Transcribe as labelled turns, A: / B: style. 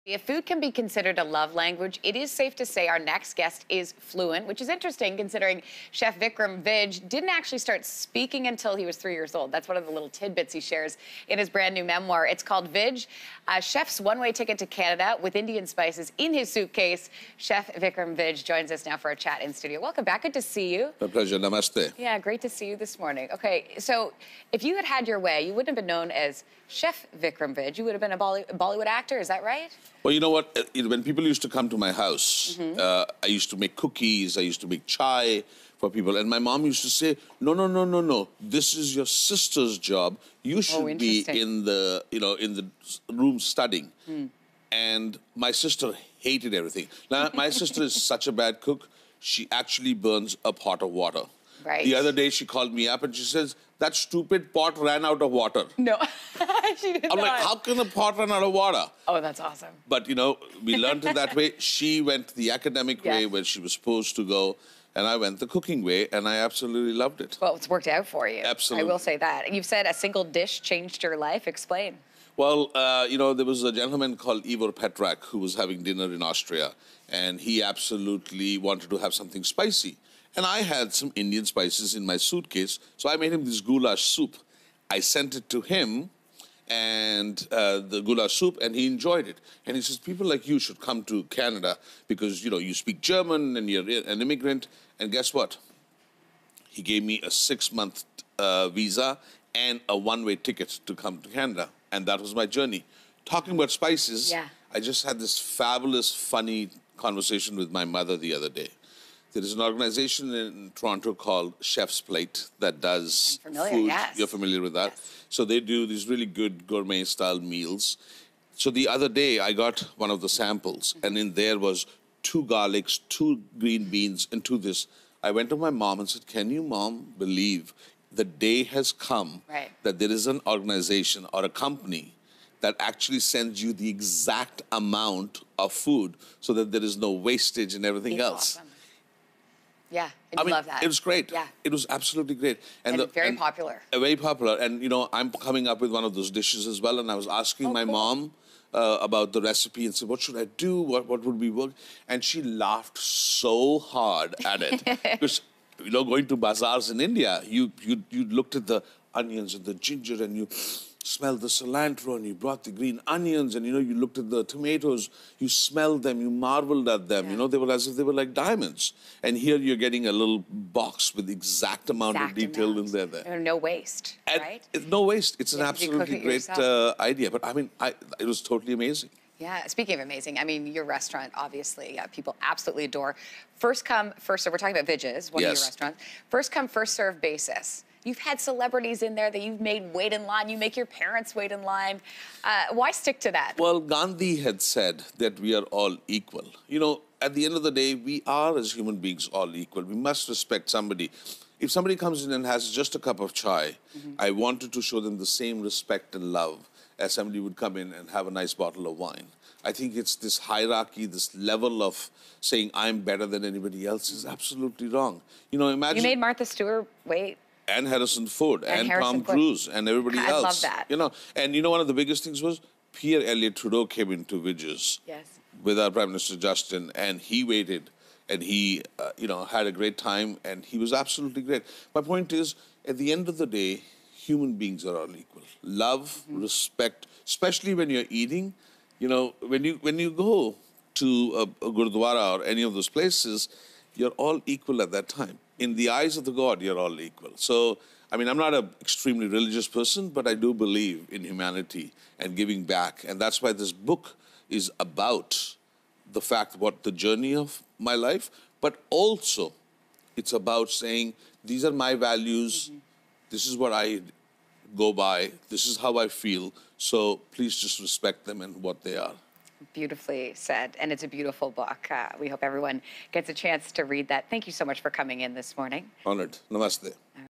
A: If food can be considered a love language, it is safe to say our next guest is fluent, which is interesting considering Chef Vikram Vij didn't actually start speaking until he was 3 years old. That's one of the little tidbits he shares in his brand new memoir. It's called Vij, a chef's one-way ticket to Canada with Indian spices in his suitcase. Chef Vikram Vij joins us now for a chat in studio. Welcome back. Good to see you.
B: My pleasure. Namaste.
A: Yeah, great to see you this morning. Okay, so if you had had your way, you wouldn't have been known as Chef Vikram Vij. You would have been a Bollywood actor. Is that right?
B: Well, you know what? When people used to come to my house, I used to make cookies, I used to make chai for people, and my mom used to say, no, this is your sister's job. You should be in the, in the room studying. And my sister hated everything. Now, my sister is such a bad cook, she actually burns a pot of water.
A: Right.
B: The other day, she called me up and she says, that stupid pot ran out of water.
A: No, she did not.
B: I'm like, how can a pot run out of water?
A: Oh, that's awesome.
B: But, we learned it that way. She went the academic way where she was supposed to go, and I went the cooking way, and I absolutely loved it.
A: Well, it's worked out for you.
B: Absolutely.
A: I will say that. You've said a single dish changed your life. Explain.
B: Well, there was a gentleman called Ivor Petrak who was having dinner in Austria, and he absolutely wanted to have something spicy. And I had some Indian spices in my suitcase, so I made him this goulash soup. I sent it to him, and the goulash soup, and he enjoyed it. And he says, people like you should come to Canada because, you speak German and you're an immigrant. And guess what? He gave me a 6-month visa and a one-way ticket to come to Canada. And that was my journey. Talking about spices, I just had this fabulous, funny conversation with my mother the other day. There is an organization in Toronto called Chef's Plate that does food.
A: Yes.
B: You're familiar with that?
A: Yes.
B: So they do these really good gourmet-style meals. So the other day, I got one of the samples, and in there was 2 garlics, 2 green beans, and 2 this. I went to my mom and said, can you, Mom, believe the day has come that there is an organization or a company that actually sends you the exact amount of food so that there is no wastage and everything else?
A: Awesome. Yeah, I love that.
B: It was great.
A: Yeah.
B: It was absolutely great.
A: And very popular.
B: Very popular. And, I'm coming up with one of those dishes as well, and I was asking my mom about the recipe and said, what should I do? What would be work? And she laughed so hard at it. Because, going to bazaars in India, you looked at the onions and the ginger and you smelled the cilantro and you brought the green onions and, you looked at the tomatoes, you smelled them, you marveled at them, they were as if they were like diamonds. And here you're getting a little box with the exact amount of detail in there.
A: No waste, right?
B: No waste. It's an absolutely great idea. But, it was totally amazing.
A: Yeah, speaking of amazing, your restaurant, obviously, people absolutely adore. First come, first serve. We're talking about Vij's, one of your restaurants. First come, first serve basis. You've had celebrities in there that you've made wait in line. You make your parents wait in line. Why stick to that?
B: Well, Gandhi had said that we are all equal. At the end of the day, we are, as human beings, all equal. We must respect somebody. If somebody comes in and has just a cup of chai, I wanted to show them the same respect and love as somebody would come in and have a nice bottle of wine. I think it's this hierarchy, this level of saying I'm better than anybody else is absolutely wrong. Imagine... You
A: made Martha Stewart wait.
B: And Harrison Ford, and Tom Cruise, and everybody else.
A: I love that.
B: And one of the biggest things was Pierre Elliott Trudeau came into Vij's with our Prime Minister Justin, and he waited, and he, had a great time, and he was absolutely great. My point is, at the end of the day, human beings are all equal. Love, respect, especially when you're eating. When you go to a Gurdwara or any of those places, you're all equal at that time. In the eyes of the God, you're all equal. So, I'm not an extremely religious person, but I do believe in humanity and giving back. And that's why this book is about the fact what the journey of my life, but also it's about saying, these are my values, this is what I go by, this is how I feel, so please just respect them and what they are.
A: Beautifully said, and it's a beautiful book. We hope everyone gets a chance to read that. Thank you so much for coming in this morning.
B: Honored. Namaste.